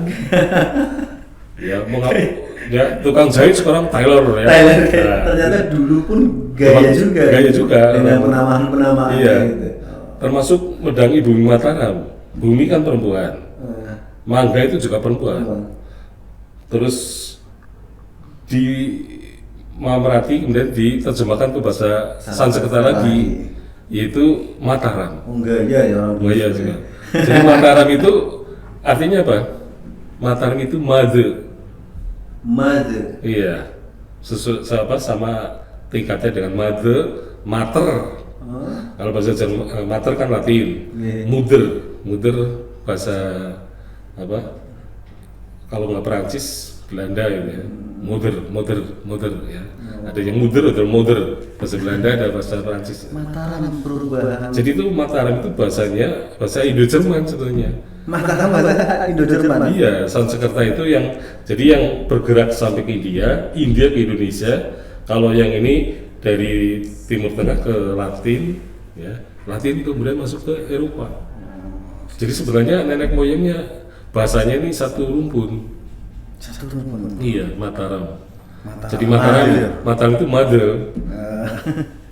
Ya, ya tukang jahit sekarang Taylor ya. Thailand, Nah, ternyata dulu pun gaya juga. Gaya juga. Dengan penamaan-penamaan Iya. gitu. Termasuk Medang Ibumi Mataram. Bumi kan perempuan. Mangga itu juga perempuan. Terus di Mamrati kemudian diterjemahkan ke bahasa Sanskerta lagi, yaitu Mataram. Oh, gaya ya orang Gaya juga. Jadi Mataram itu artinya apa? Mataram itu mother. Mother. Iya. Sama tingkatnya dengan mother, mater. Kalau bahasa Jerman, mater kan Latin. Iya. Mother bahasa apa? Kalau nggak Perancis, Belanda gitu ya. Mother ya. Ada yang mother, bahasa Belanda, ada bahasa Perancis. Mataram perubahan. Jadi itu Mataram itu bahasanya bahasa Indo-Jerman sebetulnya. Mataram bahasa Indo-Jerman. Iya, Sanskerta itu yang jadi yang bergerak sampai ke India, India ke Indonesia. Kalau yang ini dari Timur Tengah ke Latin, ya, Latin kemudian masuk ke Eropa. Jadi sebenarnya nenek moyangnya bahasanya ini satu rumpun. Satu rumpun. Iya, Mataram. Jadi Mother. Mataram itu mother.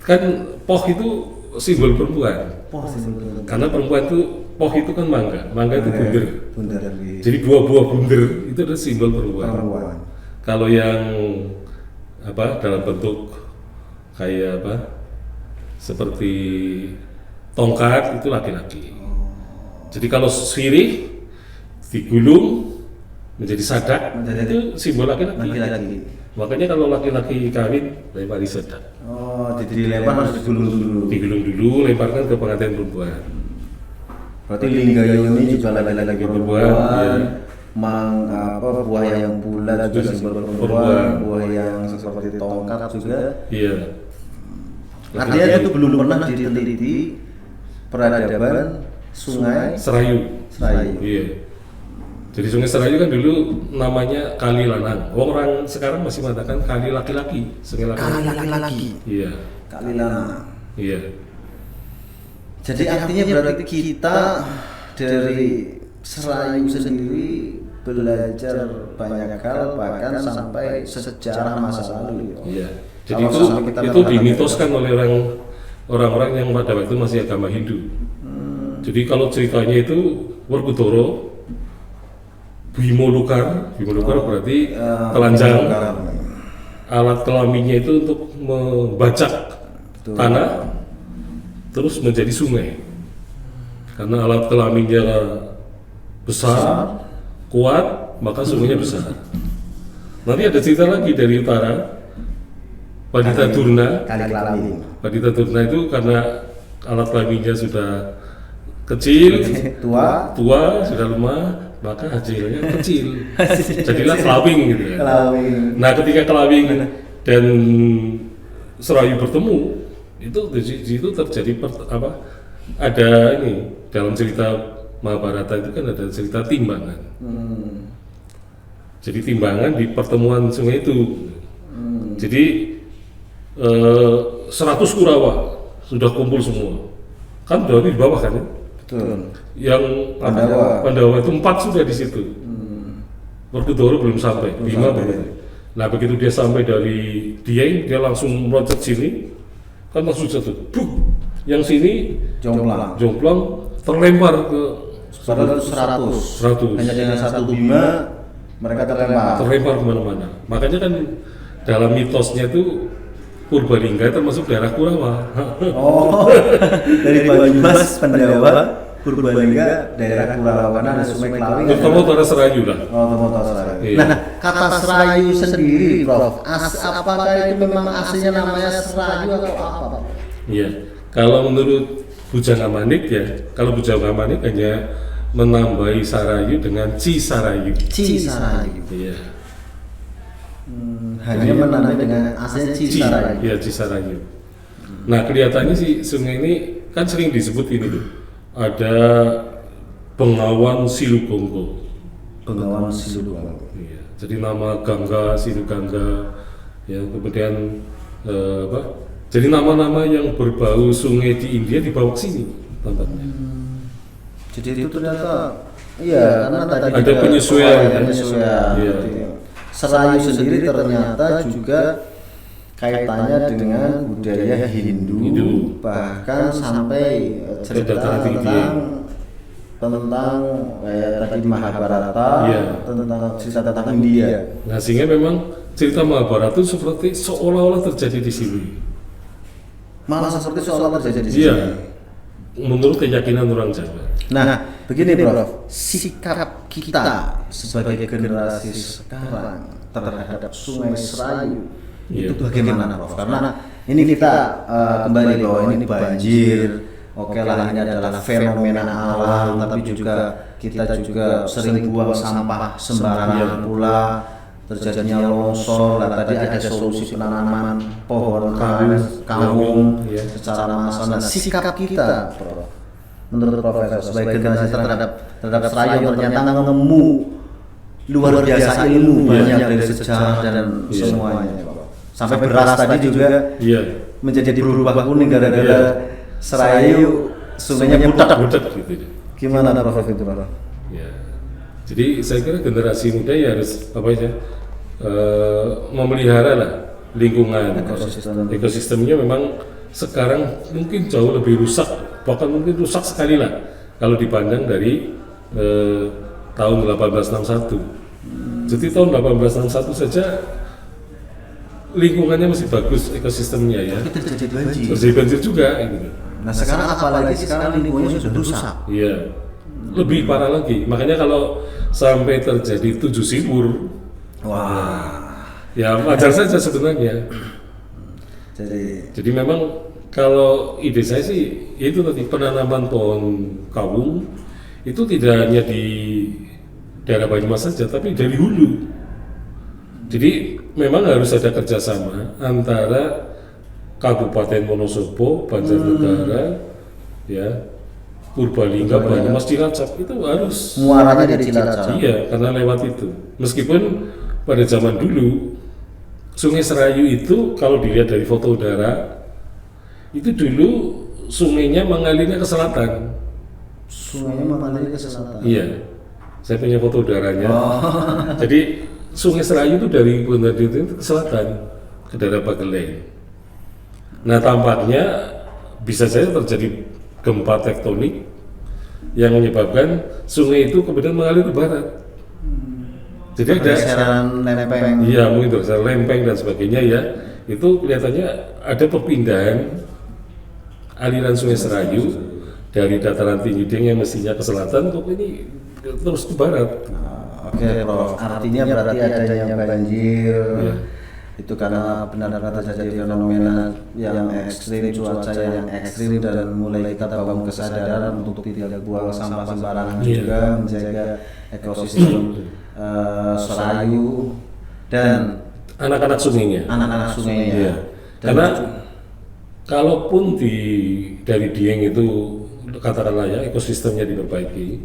Kan poh itu simbol perempuan. Poh simbol. Karena perempuan itu poh itu kan mangga itu bunder. Bunder. Jadi buah-buah bunder itu adalah simbol perempuan. Kalau yang apa dalam bentuk kayak apa seperti tongkat itu laki-laki. Jadi kalau sirih digulung menjadi sadak itu simbol laki-laki. Makanya kalau laki-laki kawin lempari sadak. Oh, jadi lempar harus digulung dulu. Digulung dulu, lemparkan ke pengantin perempuan. Berarti Linggayoni juga laki-laki perempuan. Iya. Buah yang bulat juga simbol perempuan, buah yang seperti tongkat juga. Iya. Artinya itu belum pernah diteliti peradaban Sungai Serayu. Iya. Jadi Sungai Serayu kan dulu namanya Kali Lanang. Orang sekarang masih mengatakan Kali Laki-laki, Sungai laki-laki. Iya. Kali Lanang. Iya. Jadi artinya berarti kita dari Serayu sendiri belajar banyak hal bahkan sampai sejarah masa lalu. Iya. Jadi itu dimitoskan oleh orang-orang yang pada waktu masih agama Hindu. Jadi kalau ceritanya itu Werkudara, Bimo Lukar berarti telanjang. Alat kelaminnya itu untuk membajak tanah terus menjadi sungai. Karena alat kelaminnya besar, kuat, maka sungainya besar. Nanti ada cerita lagi dari utara, Padita Durna. Padita Durna itu karena alat kelaminnya sudah kecil, tua, sudah lemah, maka hasilnya kecil. Jadilah kelawing gitu ya. Nah, ketika kelawing dan Serayu bertemu, itu di situ terjadi ada ini dalam cerita Mahabharata itu kan ada cerita timbangan. Jadi timbangan di pertemuan sungai itu. Jadi 100 Kurawa sudah kumpul semua. Kan berarti di bawah kan ya? Betul. Yang Pandawa itu 4 sudah di situ. Werkudara belum sampai, Bima belum. Nah begitu dia sampai dari Dieng, dia langsung meloncat sini, kan langsung jatuh. Yang sini jomplang terlempar ke 100. Hanya dengan satu bima mereka terlempar kemana-mana. Makanya kan dalam mitosnya itu Purbalingga termasuk daerah Kurawa. Dari Banyumas, Pandawa, Purbalingga, daerah Kurawa, ada Sungai Kelawing. Terutama utara Serayu lah. Serayu. Iya. Nah, kata Serayu sendiri, Prof, apakah itu memang aslinya namanya Serayu atau apa? Iya. Kalau menurut Bujang Amanik ya, kalau Bujang Amanik hanya menambahi Sarayu dengan Cisarayu. Iya. Hanya menambah dengan aslinya Cisarayu. Iya, Cisarayu. Nah, kelihatannya sih sungai ini kan sering disebut ini tuh. Ada Bengawan Silugonggo. Iya. Jadi nama Gangga, Silugangga, ya kemudian jadi nama-nama yang berbau sungai di India dibawa ke sini tampaknya. Jadi itu ternyata karena tadi ada penyesuaian. Iya. Serayu sendiri ternyata juga kaitannya dengan budaya Hindu. Bahkan sampai cerita tentang tadi Mahabharata, tentang cerita tentang India. Nah, sehingga memang cerita Mahabharata itu seperti seolah-olah terjadi di sini. Malah seperti seolah-olah terjadi di sini. Iya. Menurut keyakinan orang Jawa. Nah, begini Prof, sikap kita sebagai generasi sekarang terhadap Sungai Serayu itu bagaimana Prof? Karena ini kita kembali bahwa ini banjir, oke lah ini adalah fenomena alam, tapi juga kita juga sering buang sampah sembarangan pula, terjadinya longsor. Tadi ada solusi penanaman pohon kawung secara massal. Sikap kita Prof menurut Profesor sebagai generasi terhadap Serayu ternyata nemu luar biasa ilmu banyak dari sejarah dan semuanya, Pak. Sampai beras tadi juga menjadi berubah kuning gara-gara Serayu sungainya butek gitu. Gimana Prof itu, Pak? Ya. Jadi saya kira generasi muda ya harus memelihara lah lingkungan, ekosistemnya memang sekarang mungkin jauh lebih rusak, bahkan mungkin rusak sekali lah kalau dipandang dari tahun 1861. Jadi tahun 1861 saja lingkungannya masih bagus, ekosistemnya ya. Terjadi banjir juga gitu. Nah sekarang apalagi sekarang lingkungannya sudah rusak. Iya, lebih parah lagi. Makanya kalau sampai terjadi 7 sibur, ya wajar saja sebenarnya. Jadi memang kalau ide saya sih itu tadi penanaman pohon kawung itu tidak hanya di daerah Banyumas saja, tapi dari hulu. Jadi memang harus ada kerjasama antara Kabupaten Wonosobo, Banjarnegara, ya, Purbalingga, Banyumas, Cilacap itu harus. Muaranya dari Cilacap. Iya, karena lewat itu. Meskipun pada zaman dulu Sungai Serayu itu kalau dilihat dari foto udara itu dulu sungainya mengalirnya ke selatan. Sungainya mengalir ke selatan. Iya, saya punya foto udaranya. Jadi Sungai Serayu itu dari Bundadit itu ke selatan ke daerah Bagelen. Nah tampaknya bisa saja terjadi gempa tektonik yang menyebabkan sungai itu kemudian mengalir ke barat. Jadi ada geseran lempeng. Iya, mungkin geseran lempeng dan sebagainya ya. Itu kelihatannya ada perpindahan aliran Sungai Serayu dari dataran tinggi yang mestinya ke selatan kok ini terus ke barat. Oke, Prof. Artinya berarti adanya banjir itu karena benar-benar terjadi fenomena yang ekstrim, cuaca yang ekstrim, dan mulai kita bangun kesadaran untuk tidak buang sampah sembarangan juga, menjaga ekosistem Serayu dan anak-anak sungainya. Iya. Karena kalaupun dari Dieng itu katakanlah ya ekosistemnya diperbaiki,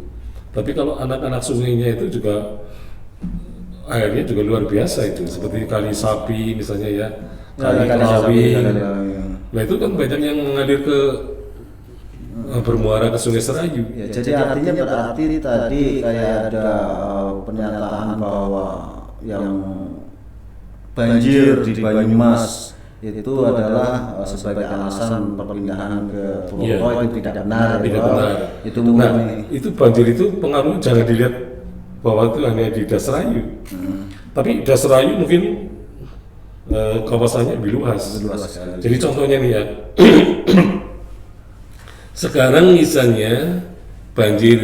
tapi kalau anak-anak sungainya itu juga airnya juga luar biasa itu, seperti Kali Sapi misalnya ya, Kali Kawin. Nah itu kan banyak yang mengalir ke bermuara ke Sungai Serayu. Ya, jadi artinya berarti tadi kayak ada pernyataan bahwa yang banjir di Banyumas itu adalah sebagai alasan perpindahan ke Purwokerto itu tidak benar. Tidak benar. Itu itu banjir itu pengaruhnya jangan dilihat bahwa itu hanya di Dasrayu. Tapi Dasrayu mungkin kawasannya lebih luas. Jadi contohnya nih ya. Sekarang misalnya banjir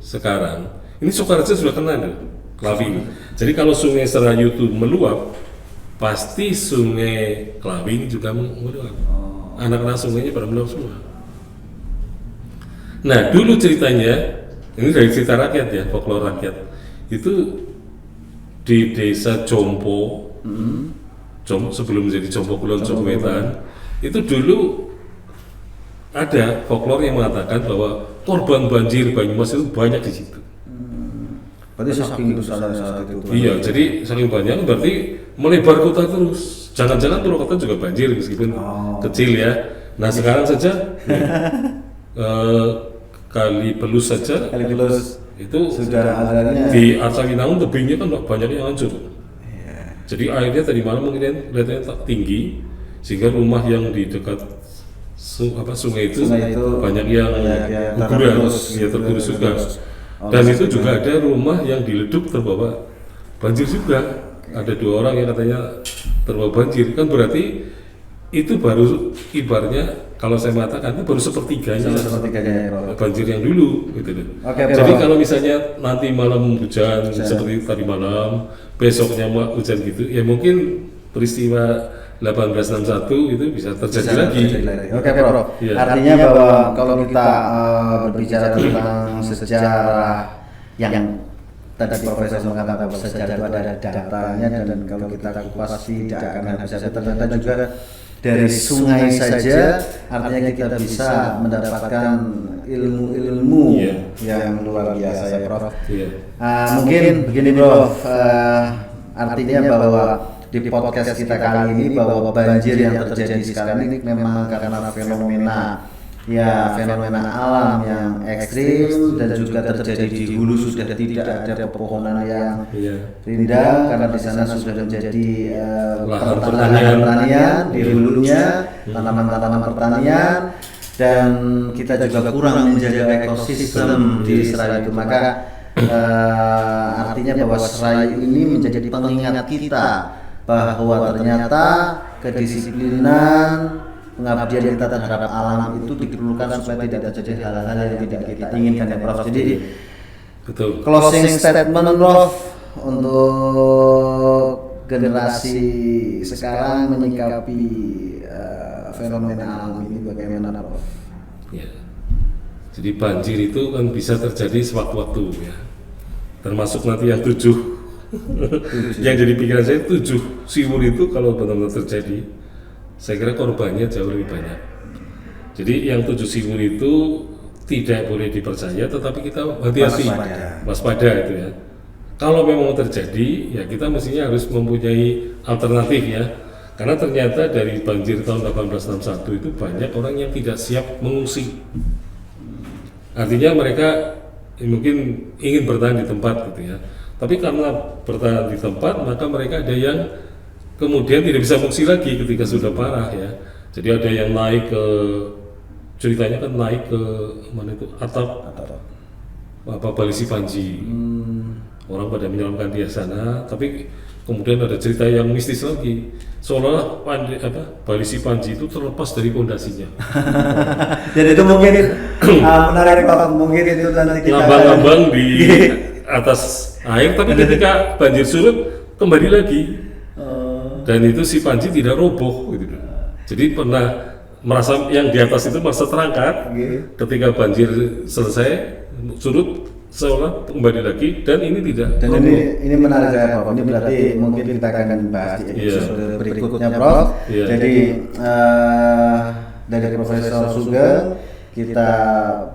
sekarang, ini Sukoharjo sudah kena tuh, Klawing. Jadi kalau Sungai Serayu itu meluap, pasti Sungai Klawing juga meluap. Anak-anak sungainya pada meluap semua. Nah dulu ceritanya, ini dari cerita rakyat ya, folklore rakyat, itu di desa Jompo, sebelum menjadi Jompo Kulon Jompo Wetan, itu dulu ada folklore yang mengatakan bahwa korban banjir Banyumas itu banyak di situ. Berarti saking besarnya saat itu. Iya, jadi saking banyak berarti melebar kota terus. Jangan-jangan Purwokerto juga banjir meskipun kecil ya. Nah sekarang saja Kali Pelus saja. Kali Pelus itu sudah adanya. Di Arcawinangun tebingnya kan banyak yang hancur. Jadi airnya tadi malam mungkin kelihatannya tak tinggi sehingga rumah yang di dekat sungai itu banyak yang tergerus juga. Dan itu juga ada rumah yang dileduk terbawa banjir juga. Ada 2 orang yang katanya terbawa banjir, kan berarti itu baru ibaratnya kalau saya mengatakan itu baru sepertiganya banjir yang dulu gitu deh. Jadi kalau misalnya nanti malam hujan seperti tadi malam, besoknya hujan gitu, ya mungkin peristiwa 1861 itu bisa terjadi lagi. Oke, Prof. Ya. Artinya bahwa kalau kita berbicara tentang sejarah yang tadi Profesor mengatakan bahwa sejarah itu ada datanya, dan kalau kita kupas tidak akan habis. Ternyata juga dari sungai saja, artinya kita bisa mendapatkan ilmu-ilmu yang luar biasa ya Prof. Mungkin begini Prof, artinya bahwa di podcast kita kali ini bahwa banjir yang terjadi sekarang ini memang karena fenomena alam yang ekstrim dan juga terjadi di hulu, sudah tidak ada pepohonan yang rindang karena di sana sudah menjadi pertanian di hulunya, tanaman-tanaman pertanian, dan kita juga kurang menjaga ekosistem di Serayu itu. Maka artinya bahwa Serayu ini menjadi pengingat kita bahwa ternyata kedisiplinan pengabdian kita terhadap alam itu diperlukan supaya tidak terjadi hal-hal yang tidak kita inginkan ya Prof. Jadi betul. Closing statement Prof untuk generasi sekarang menyikapi fenomena alam ini bagaimana Prof? Ya. Jadi banjir itu kan bisa terjadi sewaktu-waktu ya. Termasuk nanti yang 7 yang jadi pikiran saya 7 siwur itu kalau benar-benar terjadi, saya kira korbannya jauh lebih banyak. Jadi yang 7 siwur itu tidak boleh dipercaya, tetapi kita hati-hati, waspada itu ya. Kalau memang terjadi, ya kita mestinya harus mempunyai alternatif ya. Karena ternyata dari banjir tahun 1861 itu banyak orang yang tidak siap mengungsi. Artinya mereka mungkin ingin bertahan di tempat gitu ya. Tapi karena bertahan di tempat, maka mereka ada yang kemudian tidak bisa fungsi lagi ketika sudah parah ya. Jadi ada yang naik ke, ceritanya kan naik ke mana itu atap Balisi Panji. Orang pada menyelamkan di sana, tapi kemudian ada cerita yang mistis lagi. Seolah Balisi Panji itu terlepas dari pondasinya. Jadi itu mungkin menarik Pak, mungkin itu nanti kita ngambang-ngambang di atas air, tapi ketika banjir surut kembali lagi. Dan itu si Panji tidak roboh gitu. Jadi pernah merasa yang di atas itu merasa terangkat. Ketika banjir selesai surut seolah kembali lagi, dan ini tidak. Dan ini menarik ya Prof. Ini berarti mungkin kita akan bahas di episode berikutnya Prof. Jadi dari Profesor Sugeng kita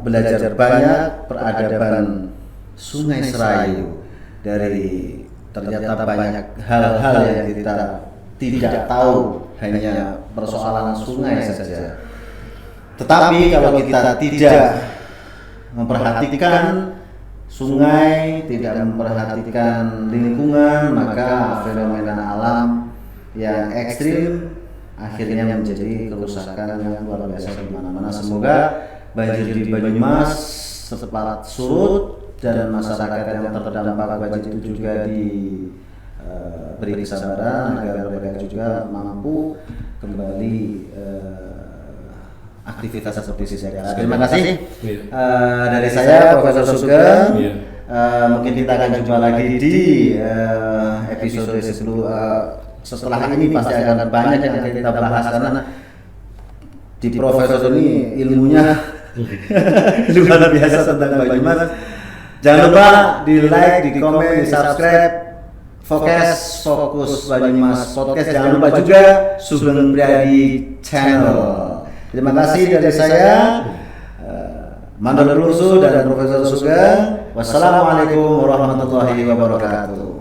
belajar banyak peradaban Sungai Serayu, dari ternyata banyak hal-hal yang kita tidak tahu, hanya persoalan sungai saja. Tetapi kalau kita tidak memperhatikan sungai, tidak memperhatikan lingkungan, maka fenomena alam yang ekstrim akhirnya menjadi kerusakan yang luar biasa di mana-mana. Semoga banjir di Banyumas cepat surut dan masyarakat yang terdampak banjir itu juga beri kesabaran agar mereka juga mampu kembali aktivitas seperti sedia kala. Terima kasih dari saya Profesor Sugeng. Mungkin kita akan jumpa lagi di episode setelah ini. Pasti akan banyak yang akan kita bahas karena di Profesor ini ilmunya luar biasa tentang Banyumas. Jangan lupa di like, di komen, di subscribe Fokus Banyumas Podcast. Jangan lupa juga Sugeng Priadi Channel. Terima kasih dari saya, Mandor Lusu dan Profesor Sugeng. Wassalamualaikum warahmatullahi wabarakatuh.